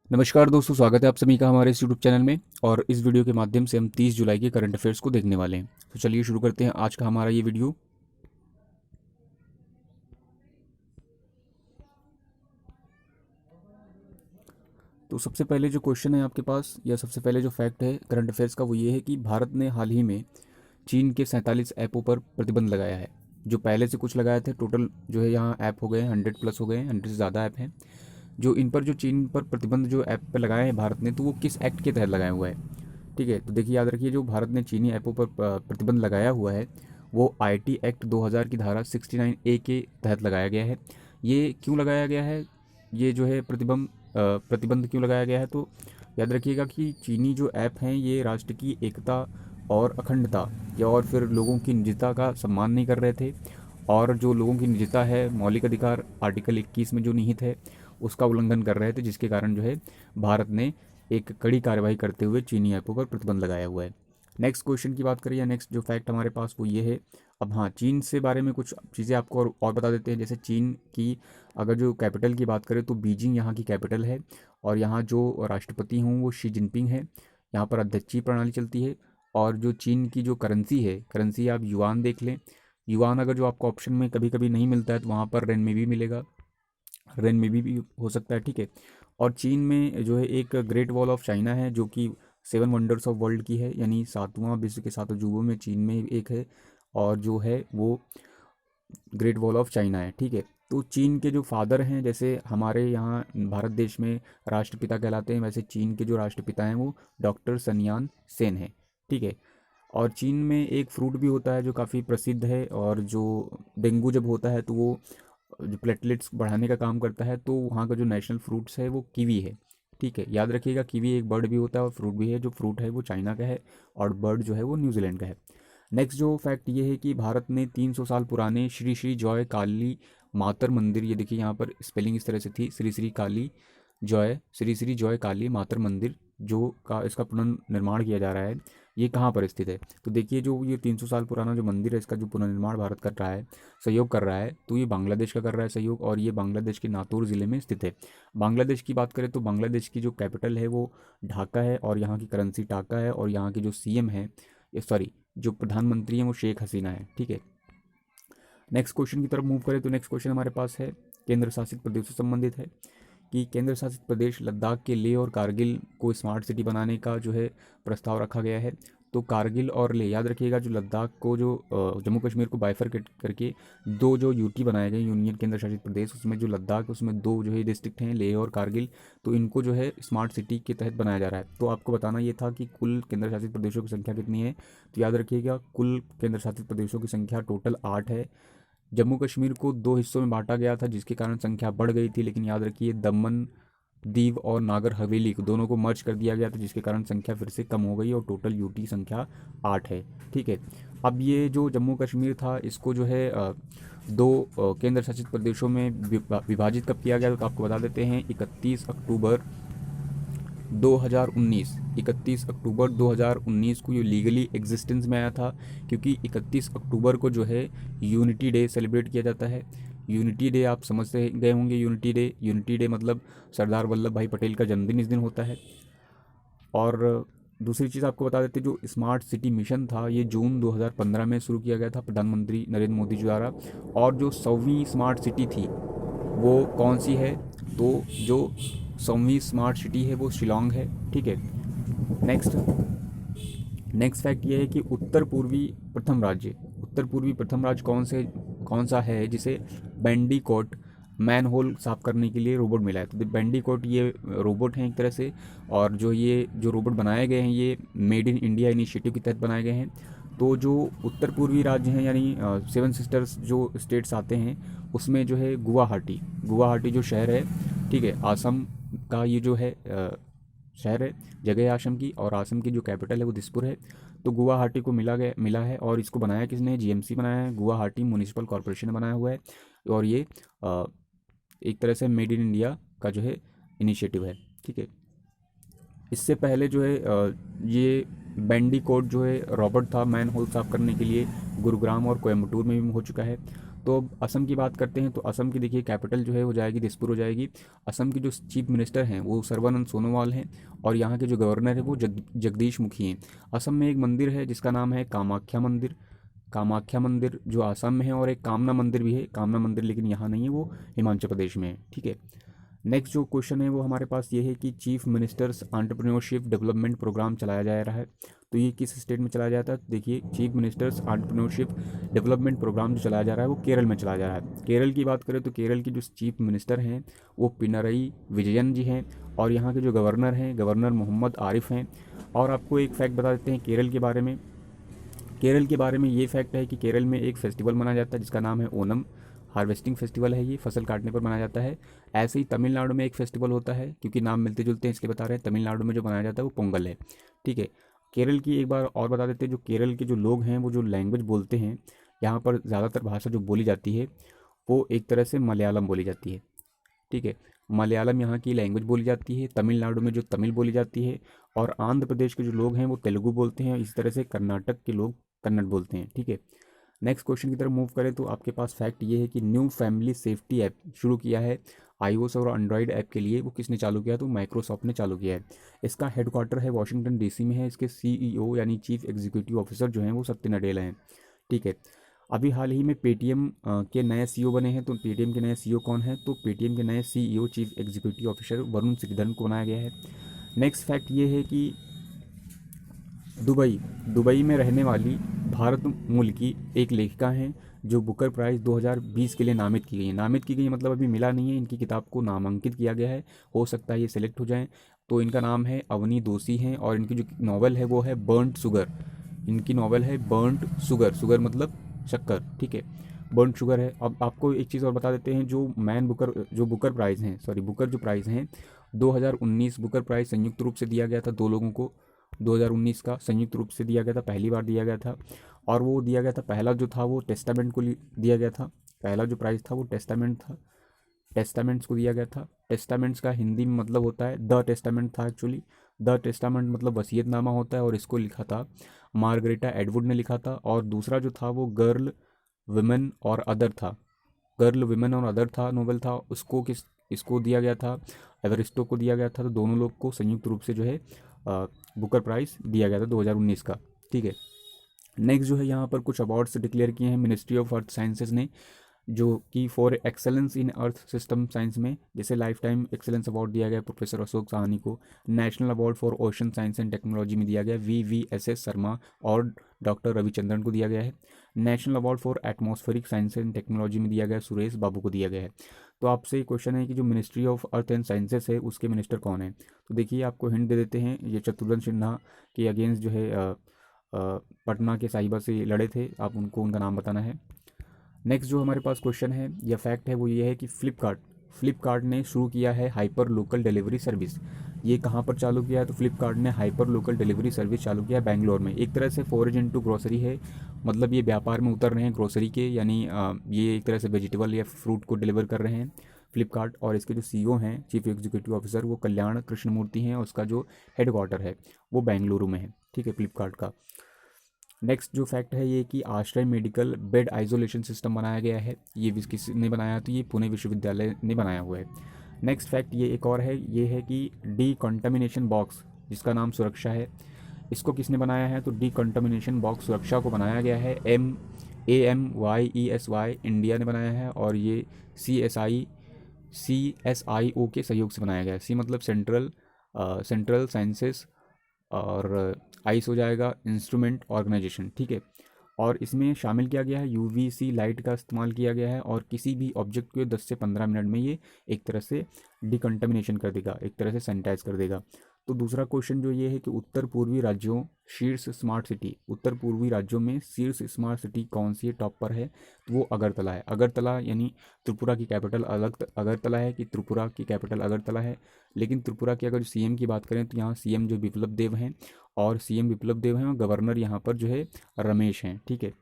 नमस्कार दोस्तों, स्वागत है आप सभी का हमारे इस यूट्यूब चैनल में। और इस वीडियो के माध्यम से हम 30 जुलाई के करंट अफेयर्स को देखने वाले हैं। तो चलिए शुरू करते हैं आज का हमारा ये वीडियो। तो सबसे पहले जो क्वेश्चन है आपके पास, या सबसे पहले जो फैक्ट है करंट अफेयर्स का, वो ये है कि भारत ने हाल ही में चीन के 47 ऐपों पर प्रतिबंध लगाया है। जो पहले से कुछ लगाए थे, टोटल जो है यहाँ ऐप हो गए हैं 100 प्लस हो गए हैं, 100 से ज़्यादा ऐप हैं। जो इन पर जो चीन पर प्रतिबंध जो ऐप पर लगाए हैं भारत ने, तो वो किस एक्ट के तहत लगाया हुआ है? ठीक है, तो देखिए याद रखिए, जो भारत ने चीनी ऐपों पर प्रतिबंध लगाया हुआ है वो आईटी एक्ट 2000 की धारा 69A के तहत लगाया गया है। ये क्यों लगाया गया है, ये जो है प्रतिबंध क्यों लगाया गया है? तो याद रखिएगा कि चीनी जो ऐप हैं ये राष्ट्र की एकता और अखंडता या और फिर लोगों की निजता का सम्मान नहीं कर रहे थे। और जो लोगों की निजता है, मौलिक अधिकार आर्टिकल 21 में जो निहित है, उसका उल्लंघन कर रहे थे, जिसके कारण जो है भारत ने एक कड़ी कार्रवाई करते हुए चीनी ऐपों पर प्रतिबंध लगाया हुआ है। नेक्स्ट क्वेश्चन की बात करें, या नेक्स्ट जो फैक्ट हमारे पास वो ये है। अब हाँ, चीन से बारे में कुछ चीज़ें आपको और बता देते हैं। जैसे चीन की अगर जो कैपिटल की बात करें तो बीजिंग यहाँ की कैपिटल है। और यहाँ जो राष्ट्रपति हूँ वो शी जिनपिंग है। यहाँ पर अध्यक्षीय प्रणाली चलती है। और जो चीन की जो करेंसी है, करेंसी आप युआन देख लें। युआन अगर जो आपको ऑप्शन में कभी कभी नहीं मिलता है तो वहाँ पर रेन में भी मिलेगा, रेन में भी हो सकता है। ठीक है। और चीन में जो है एक ग्रेट वॉल ऑफ चाइना है, जो कि 7 वंडर्स ऑफ वर्ल्ड की है, यानी सातवां विश्व के 7 अजूबों में चीन में एक है। और जो है वो ग्रेट वॉल ऑफ चाइना है। ठीक है। तो चीन के जो फादर हैं, जैसे हमारे यहाँ भारत देश में राष्ट्रपिता कहलाते हैं, वैसे चीन के जो राष्ट्रपिता हैं वो डॉक्टर सन्यान सेन है। ठीक है। और चीन में एक फ्रूट भी होता है जो काफ़ी प्रसिद्ध है, और जो डेंगू जब होता है तो वो जो प्लेटलेट्स बढ़ाने का काम करता है। तो वहाँ का जो नेशनल फ्रूट्स है वो कीवी है। ठीक है, याद रखिएगा, कीवी एक बर्ड भी होता है और फ्रूट भी है। जो फ्रूट है वो चाइना का है और बर्ड जो है वो न्यूजीलैंड का है। नेक्स्ट जो फैक्ट ये है कि भारत ने 300 साल पुराने श्री श्री जॉय काली मातर मंदिर, ये देखिए यहाँ पर स्पेलिंग इस तरह से थी, श्री श्री जॉय काली मातर मंदिर, जो का इसका पुनर्निर्माण किया जा रहा है, ये कहाँ पर स्थित है? तो देखिए, जो ये 300 साल पुराना जो मंदिर है, इसका जो पुनर्निर्माण भारत कर रहा है, सहयोग कर रहा है, तो ये बांग्लादेश का कर रहा है सहयोग, और ये बांग्लादेश के नातूर ज़िले में स्थित है। बांग्लादेश की बात करें तो बांग्लादेश की जो कैपिटल है वो ढाका है, और यहाँ की करेंसी टाका है, और यहाँ की जो सीएम है, सॉरी, जो प्रधानमंत्री हैं वो शेख हसीना है। ठीक है। नेक्स्ट क्वेश्चन की तरफ मूव करें तो नेक्स्ट क्वेश्चन हमारे पास है केंद्र शासित प्रदेश से संबंधित है, कि केंद्र शासित प्रदेश लद्दाख के लेह और कारगिल को स्मार्ट सिटी बनाने का जो है प्रस्ताव रखा गया है। तो कारगिल और लेह, याद रखिएगा, जो लद्दाख को जो जम्मू कश्मीर को बाइफरकेट करके दो जो यूटी बनाए गए, यूनियन केंद्र शासित प्रदेश, उसमें जो लद्दाख है उसमें दो जो है डिस्ट्रिक्ट हैं, लेह और कारगिल। तो इनको जो है स्मार्ट सिटी के तहत बनाया जा रहा है। तो आपको बताना ये था कि कुल केंद्र शासित प्रदेशों की संख्या कितनी है। तो याद रखिएगा, कुल केंद्र शासित प्रदेशों की संख्या टोटल 8 है। जम्मू कश्मीर को 2 हिस्सों में बांटा गया था, जिसके कारण संख्या बढ़ गई थी, लेकिन याद रखिए दमन दीव और नागर हवेली को दोनों को मर्ज कर दिया गया था, जिसके कारण संख्या फिर से कम हो गई और टोटल यूटी संख्या 8 है। ठीक है। अब ये जो जम्मू कश्मीर था, इसको जो है दो केंद्र शासित प्रदेशों में विभाजित कब किया गया, तो आपको बता देते हैं 2019 31 अक्टूबर 2019 को ये लीगली एग्जिस्टेंस में आया था, क्योंकि 31 अक्टूबर को जो है यूनिटी डे सेलिब्रेट किया जाता है। यूनिटी डे आप समझते गए होंगे, यूनिटी डे मतलब सरदार वल्लभ भाई पटेल का जन्मदिन इस दिन होता है। और दूसरी चीज़ आपको बता देते, जो स्मार्ट सिटी मिशन था ये जून 2015 में शुरू किया गया था प्रधानमंत्री नरेंद्र मोदी जी द्वारा। और जो 100वीं स्मार्ट सिटी थी वो कौन सी है? तो जो 100वीं स्मार्ट सिटी है वो शिलोंग है। ठीक है। नेक्स्ट नेक्स्ट फैक्ट ये है कि उत्तर पूर्वी प्रथम राज्य कौन सा है जिसे बैंडीकोट मैन होल साफ करने के लिए रोबोट मिला है? तो बैंडीकोट ये रोबोट हैं एक तरह से, और ये जो रोबोट बनाए गए हैं ये मेड इन इंडिया इनिशिएटिव के तहत बनाए गए हैं। तो जो उत्तर पूर्वी राज्य हैं, यानी 7 सिस्टर्स जो स्टेट्स आते हैं, उसमें जो है गुवाहाटी जो शहर है, ठीक है, आसम का ये जो है शहर है, जगह है आसम की, और आसम की जो कैपिटल है वो दिसपुर है। तो गुवाहाटी को मिला है, और इसको बनाया किसने? जीएमसी बनाया है, गुवाहाटी म्यूनिसिपल कॉरपोरेशन ने बनाया हुआ है। और ये एक तरह से मेड इन इंडिया का जो है इनिशिएटिव है। ठीक है। इससे पहले जो है ये बैंडी कोड जो है रॉबर्ट था मैन होल साफ करने के लिए, गुरुग्राम और कोयम्बटूर में भी हो चुका है। तो अब असम की बात करते हैं, तो असम की देखिए कैपिटल जो है हो जाएगी दिसपुर हो जाएगी। असम के जो चीफ मिनिस्टर हैं वो सर्बानंद सोनोवाल हैं, और यहाँ के जो गवर्नर है वो जगदीश मुखी हैं। असम में एक मंदिर है जिसका नाम है कामाख्या मंदिर। कामाख्या मंदिर जो आसाम में है, और एक कामना मंदिर भी है, कामना मंदिर लेकिन यहाँ नहीं है, वो हिमाचल प्रदेश में है। ठीक है, नेक्स्ट जो क्वेश्चन है वो हमारे पास ये है कि chief ministers entrepreneurship development programme चलाया जा रहा है, तो ये किस स्टेट में चलाया जाता है? तो देखिए chief ministers entrepreneurship development programme जो चलाया जा रहा है वो केरल में चलाया जा रहा है। केरल की बात करें तो केरल की जो चीफ मिनिस्टर हैं वो पिनरई विजयन जी हैं, और यहाँ के जो गवर्नर हैं गवर्नर मोहम्मद आरिफ हैं। और आपको एक फैक्ट बता देते हैं केरल के बारे में। केरल के बारे में ये फैक्ट है कि केरल में एक फेस्टिवल मनाया जाता है जिसका नाम है ओनम। हार्वेस्टिंग फेस्टिवल है, ये फसल काटने पर मनाया जाता है। ऐसे ही तमिलनाडु में एक फेस्टिवल होता है, क्योंकि नाम मिलते जुलते हैं इसलिए बता रहे हैं, तमिलनाडु में जो मनाया जाता है वो पोंगल है। ठीक है, केरल की एक बार और बता देते हैं, जो केरल के जो लोग हैं वो जो लैंग्वेज बोलते हैं, यहाँ पर ज़्यादातर भाषा जो बोली जाती है वो एक तरह से मलयालम बोली जाती है। ठीक है, मलयालम यहाँ की लैंग्वेज बोली जाती है, तमिलनाडु में जो तमिल बोली जाती है, और आंध्र प्रदेश के जो लोग हैं वो तेलुगु बोलते हैं, इसी तरह से कर्नाटक के लोग कन्नड़ बोलते हैं। ठीक है, नेक्स्ट क्वेश्चन की तरफ मूव करें तो आपके पास फैक्ट ये है कि न्यू फैमिली सेफ्टी ऐप शुरू किया है iOS और एंड्रॉयड ऐप के लिए। वो किसने चालू किया? तो माइक्रोसॉफ्ट ने चालू किया है। इसका हेडक्वार्टर है वॉशिंगटन डीसी में है। इसके CEO यानी चीफ एग्जीक्यूटिव ऑफिसर जो हैं वो सत्य नडेला हैं। ठीक है, अभी हाल ही में पेटीएम के नए CEO बने हैं। तो पेटीएम के नए CEO कौन है? तो पेटीएम के नए CEO chief executive officer Varun Sreedharan को बनाया गया है। नेक्स्ट फैक्ट ये है कि दुबई में रहने वाली भारत मूल की एक लेखिका हैं जो बुकर प्राइज़ 2020 के लिए नामित की गई है। नामित की गई है मतलब अभी मिला नहीं है, इनकी किताब को नामांकित किया गया है, हो सकता है ये सिलेक्ट हो जाएं। तो इनका नाम है अवनी दोषी हैं, और इनकी जो नॉवल है वो है बर्न्ड शुगर। इनकी नॉवल है बर्न्ड शुगर, शुगर मतलब शक्कर। ठीक है, बर्न्ड शुगर है। अब आपको एक चीज़ और बता देते हैं, जो बुकर प्राइज़ हैं, सॉरी बुकर जो प्राइज़ हैं 2019 बुकर प्राइज़ संयुक्त रूप से दिया गया था 2 लोगों को। 2019 का संयुक्त रूप से दिया गया था, पहली बार दिया गया था। और वो दिया गया था, पहला जो था वो टेस्टामेंट को दिया गया था। पहला जो प्राइज़ था वो टेस्टामेंट था, टेस्टामेंट्स को दिया गया था। टेस्टामेंट्स का हिंदी में मतलब होता है द टेस्टामेंट था एक्चुअली। द टेस्टामेंट मतलब वसीयतनामा होता है, और इसको लिखा था मार्गरेटा एडवुड ने लिखा था। और दूसरा जो था वो गर्ल विमेन और अदर था, गर्ल विमेन और अदर था, नोवेल था, उसको इसको दिया गया था, एवरिस्टो को दिया गया था। तो दोनों लोग को संयुक्त रूप से जो है बुकर प्राइज़ दिया गया था 2019 का। ठीक है, नेक्स्ट जो है यहाँ पर कुछ अवार्ड्स डिक्लेयर किए हैं मिनिस्ट्री ऑफ अर्थ साइंसेज ने, जो कि for excellence in earth system science में, जैसे लाइफ टाइम एक्सेलेंस अवार्ड दिया गया प्रोफेसर अशोक साहनी को। National award for ocean science and technology में दिया गया VVSS शर्मा और डॉक्टर रविचंद्रन को दिया गया है। National award for atmospheric science and technology में दिया गया सुरेश बाबू को दिया गया है। तो आपसे क्वेश्चन है कि जो ministry of earth and sciences है उसके मिनिस्टर कौन है? तो देखिए आपको हिंट दे देते हैं, ये शत्रुघ्न सिन्हा के अगेंस्ट जो है पटना के साहिबा से लड़े थे, आप उनका नाम बताना है। नेक्स्ट जो हमारे पास क्वेश्चन है या फैक्ट है वो ये है कि फ्लिपकार्ट ने शुरू किया है हाइपर लोकल डिलीवरी सर्विस। ये कहाँ पर चालू किया है? तो फ्लिपकार्ट ने हाइपर लोकल डिलीवरी सर्विस चालू किया है बेंगलोर में। एक तरह से फॉरेज इनटू ग्रोसरी है, मतलब ये व्यापार में उतर रहे हैं ग्रोसरी के, यानी ये एक तरह से वेजिटेबल या फ्रूट को डिलीवर कर रहे हैं फ्लिपकार्ट। और इसके जो CEO हैं चीफ एग्जीक्यूटिव ऑफिसर वो कल्याण कृष्णमूर्ति हैं, और उसका जो हेडक्वार्टर है वो बेंगलुरु में है। ठीक है, फ्लिपकार्ट का। नेक्स्ट जो फैक्ट है ये कि आश्रय मेडिकल बेड आइसोलेशन सिस्टम बनाया गया है। ये किसने बनाया? तो ये पुणे विश्वविद्यालय ने बनाया हुआ है। नेक्स्ट फैक्ट ये एक और है, ये है कि डीकंटामिनेशन बॉक्स जिसका नाम सुरक्षा है, इसको किसने बनाया है? तो डीकंटामिनेशन बॉक्स सुरक्षा को बनाया गया है AMYESY इंडिया ने बनाया है, और ये CSIO के सहयोग से बनाया गया है। C मतलब सेंट्रल साइंसेस, और आइस हो जाएगा इंस्ट्रूमेंट ऑर्गेनाइजेशन। ठीक है, और इसमें शामिल किया गया है UVC लाइट का इस्तेमाल किया गया है, और किसी भी ऑब्जेक्ट को 10 से 15 मिनट में ये एक तरह से डिकंटामिनेशन कर देगा, एक तरह से सैनिटाइज कर देगा। तो दूसरा क्वेश्चन जो ये है कि उत्तर पूर्वी राज्यों में शीर्ष स्मार्ट सिटी कौन सी है, टॉप पर है? तो वो अगरतला है। अगरतला यानी त्रिपुरा की कैपिटल अगरतला है कि त्रिपुरा की कैपिटल अगरतला है। लेकिन त्रिपुरा की अगर CM की बात करें तो यहाँ CM जो बिप्लब देव हैं, और गवर्नर यहाँ पर जो है रमेश हैं। ठीक है,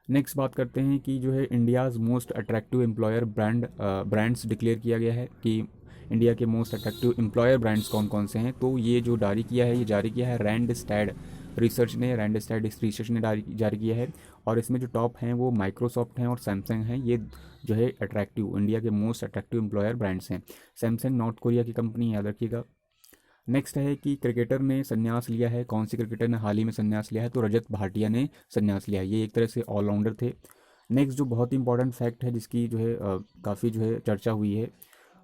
नेक्स्ट बात करते हैं कि जो है India's most attractive employer brands declare किया गया है कि इंडिया के मोस्ट अट्रैक्टिव एम्प्लॉयर ब्रांड्स कौन कौन से हैं। तो ये जो जारी किया है रैंड स्टैड रिसर्च ने, रैंडस्टैट रिसर्च ने जारी किया है। और इसमें जो टॉप हैं वो माइक्रोसॉफ्ट हैं और सैमसंग हैं। ये जो है अट्रैक्टिव, इंडिया के मोस्ट अट्रैक्टिव एम्प्लॉयर ब्रांड्स हैं। सैमसंग नॉर्थ कोरिया की कंपनी है, याद रखिएगा। नेक्स्ट है कि क्रिकेटर ने संन्यास लिया है। कौन सी क्रिकेटर ने हाल ही में संन्यास लिया है? तो रजत भाटिया ने संन्यास लिया है। ये एक तरह से ऑलराउंडर थे। नेक्स्ट जो बहुत ही इंपॉर्टेंट फैक्ट है, जिसकी जो है काफ़ी जो है चर्चा हुई है,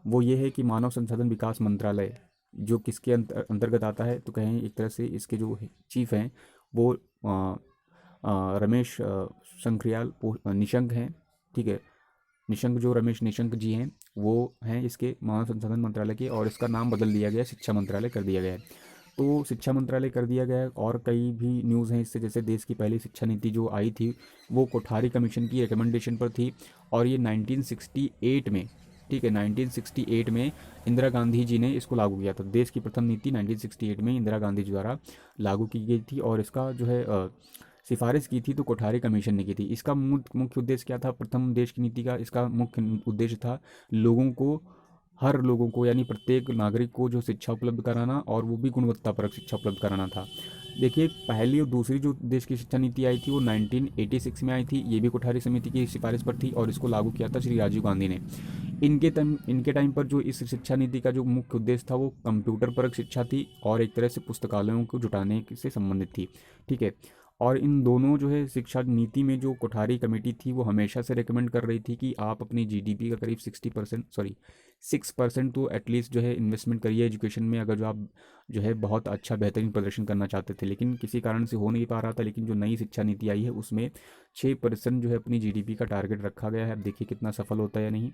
वो ये है कि मानव संसाधन विकास मंत्रालय जो किसके अंतर्गत आता है? तो कहें एक तरह से इसके जो चीफ हैं वो रमेश निशंक हैं। ठीक है, निशंक, जो रमेश निशंक जी हैं वो हैं इसके मानव संसाधन मंत्रालय के, और इसका नाम बदल दिया गया है, शिक्षा मंत्रालय कर दिया गया है। तो शिक्षा मंत्रालय कर दिया गया है। और कई भी न्यूज़ हैं इससे, जैसे देश की पहली शिक्षा नीति जो आई थी वो कोठारी कमीशन की रिकमेंडेशन पर थी, और ये 1968 में, ठीक है, 1968 में इंदिरा गांधी जी ने इसको लागू किया था। देश की प्रथम नीति 1968 में इंदिरा गांधी जी द्वारा लागू की गई थी, और इसका जो है सिफारिश की थी तो कोठारी कमीशन ने की थी। इसका मुख्य उद्देश्य क्या था? प्रथम देश की नीति का इसका मुख्य उद्देश्य था लोगों को, हर लोगों को यानी प्रत्येक नागरिक को जो शिक्षा उपलब्ध कराना, और वो भी गुणवत्तापरक शिक्षा उपलब्ध कराना था। देखिए, पहली और दूसरी जो देश की शिक्षा नीति आई थी वो 1986 में आई थी। ये भी कोठारी समिति की सिफारिश पर थी, और इसको लागू किया था श्री राजीव गांधी ने। इनके टाइम पर जो इस शिक्षा नीति का जो मुख्य उद्देश्य था वो कंप्यूटर परक शिक्षा थी, और एक तरह से पुस्तकालयों को जुटाने से संबंधित थी। ठीक है, और इन दोनों जो है शिक्षा नीति में जो कोठारी कमेटी थी वो हमेशा से रेकमेंड कर रही थी कि आप अपनी जीडीपी का करीब 6% तो एटलीस्ट जो है इन्वेस्टमेंट करिए एजुकेशन में, अगर जो आप जो है बहुत अच्छा बेहतरीन प्रदर्शन करना चाहते थे। लेकिन किसी कारण से हो नहीं पा रहा था। लेकिन जो नई शिक्षा नीति आई है उसमें 6% जो है अपनी जीडीपी का टारगेट रखा गया है। अब देखिए कितना सफल होता है या नहीं।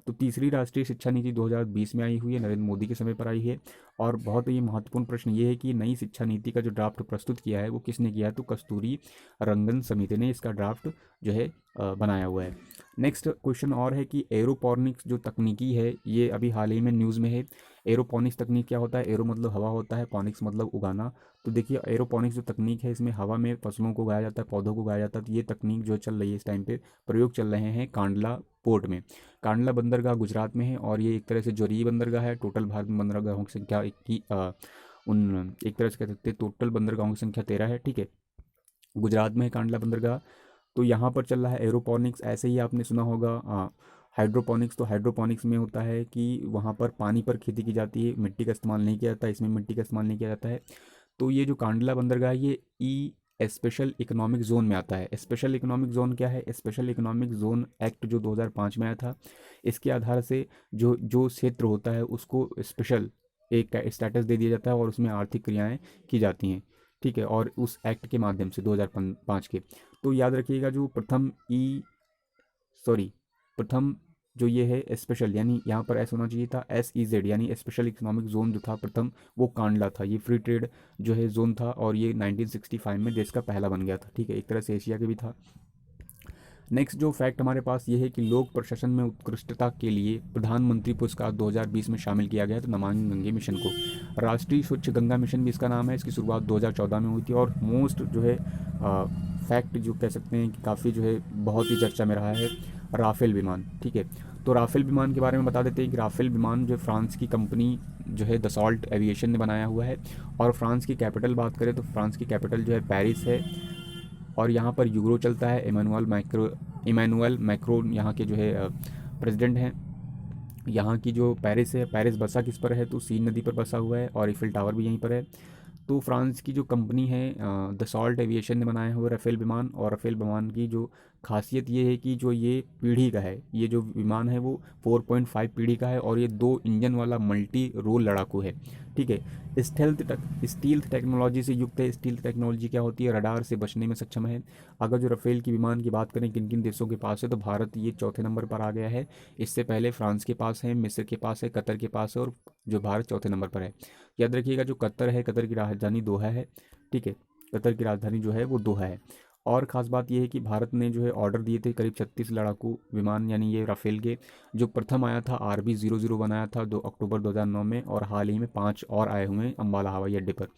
तो तीसरी राष्ट्रीय शिक्षा नीति 2020 में आई हुई है, नरेंद्र मोदी के समय पर आई है। और बहुत ही महत्वपूर्ण प्रश्न ये है कि नई शिक्षा नीति का जो ड्राफ्ट प्रस्तुत किया है वो किसने किया है? तो कस्तूरी रंगन समिति ने इसका ड्राफ्ट जो है बनाया हुआ है। नेक्स्ट क्वेश्चन और है कि एरोपोनिक्स जो तकनीकी है ये अभी हाल ही में न्यूज़ में है। एरोपोनिक्स तकनीक क्या होता है? एरो मतलब हवा होता है, पॉनिक्स मतलब उगाना। तो देखिए, एरोपोनिक्स जो तकनीक है इसमें हवा में फसलों को उगाया जाता है, पौधों को उगाया जाता है। तो ये तकनीक जो चल रही है इस टाइम पे, प्रयोग चल रहे हैं कांडला पोर्ट में। कांडला बंदरगाह गुजरात में है, और ये एक तरह से जोरी बंदरगाह है। टोटल भारत में बंदरगाहों की संख्या एक तरह से कह सकते हैं टोटल बंदरगाहों की संख्या 13 है। ठीक है, गुजरात में है कांडला बंदरगाह। तो यहाँ पर चल रहा है एरोपोनिक्स। ऐसे ही आपने सुना होगा हाइड्रोपोनिक्स। तो हाइड्रोपोनिक्स में होता है कि वहाँ पर पानी पर खेती की जाती है, मिट्टी का इस्तेमाल नहीं किया जाता। इसमें मिट्टी का इस्तेमाल नहीं किया जाता है। तो ये जो कांडला बंदरगाह है ये स्पेशल इकोनॉमिक जोन में आता है। स्पेशल इकोनॉमिक जोन क्या है? स्पेशल इकोनॉमिक जोन एक्ट जो 2005 में आया था, इसके आधार से जो जो क्षेत्र होता है उसको स्पेशल एक स्टेटस दे दिया जाता है, और उसमें आर्थिक क्रियाएं की जाती हैं। ठीक है, और उस एक्ट के माध्यम से 2005 के। तो याद रखिएगा जो प्रथम जो ये है स्पेशल, यानी यहाँ पर ऐसा होना चाहिए था SEZ, यानी स्पेशल इकोनॉमिक जोन जो था प्रथम, वो कांडला था। ये फ्री ट्रेड जो है जोन था, और ये 1965 में देश का पहला बन गया था। ठीक है, एक तरह से एशिया के भी था। नेक्स्ट जो फैक्ट हमारे पास ये है कि लोक प्रशासन में उत्कृष्टता के लिए प्रधानमंत्री पुरस्कार 2020 में शामिल किया गया है। तो नमामि गंगे मिशन को, राष्ट्रीय स्वच्छ गंगा मिशन भी इसका नाम है। इसकी शुरुआत 2014 में हुई थी। और मोस्ट जो है फैक्ट जो कह सकते हैं कि काफ़ी जो है बहुत ही चर्चा में रहा है, राफेल विमान। ठीक है, तो राफेल विमान के बारे में बता देते हैं कि राफेल विमान जो फ्रांस की कंपनी जो है दसॉल्ट एविएशन ने बनाया हुआ है। और फ्रांस की कैपिटल बात करें तो फ्रांस की कैपिटल जो है पेरिस है, और यहाँ पर यूरो चलता है। इमैनुअल मैक्रोन यहाँ के जो है प्रेसिडेंट हैं। यहाँ की जो पेरिस है, पेरिस बसा किस पर है? तो सीन नदी पर बसा हुआ है, और ईफिल टावर भी यहीं पर है। तो फ्रांस की जो कंपनी है दसॉल्ट एविएशन ने बनाया हुआ राफेल विमान। और राफेल विमान की जो खासियत ये है कि जो ये पीढ़ी का है, ये जो विमान है वो 4.5 पीढ़ी का है, और ये 2 इंजन वाला मल्टी रोल लड़ाकू है। ठीक है, स्टील्थ टेक्नोलॉजी से युक्त है। स्टील्थ टेक्नोलॉजी क्या होती है? रडार से बचने में सक्षम है। अगर जो राफेल की विमान की बात करें किन किन देशों के पास है, तो भारत ये चौथे नंबर पर आ गया है। इससे पहले फ्रांस के पास है, मिस्र के पास है, कतर के पास है, और जो भारत चौथे नंबर पर है। याद रखिएगा जो कतर है, कतर की राजधानी दोहा है। ठीक है, कतर की राजधानी जो है वो दोहा है। और ख़ास बात यह है कि भारत ने जो है ऑर्डर दिए थे करीब 36 लड़ाकू विमान, यानी ये राफेल के। जो प्रथम आया था RB-00 बनाया था 2 अक्टूबर 2009 में, और हाल ही में 5 और आए हुए हैं अम्बाला हवाई अड्डे पर।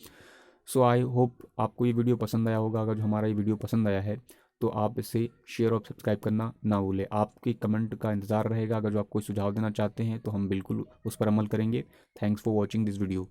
सो आई होप आपको ये वीडियो पसंद आया होगा। अगर जो हमारा ये वीडियो पसंद आया है तो आप इसे शेयर और सब्सक्राइब करना ना भूलें। आपके कमेंट का इंतज़ार रहेगा। अगर जो आप कोई सुझाव देना चाहते हैं तो हम बिल्कुल उस पर अमल करेंगे। Thanks for watching this video.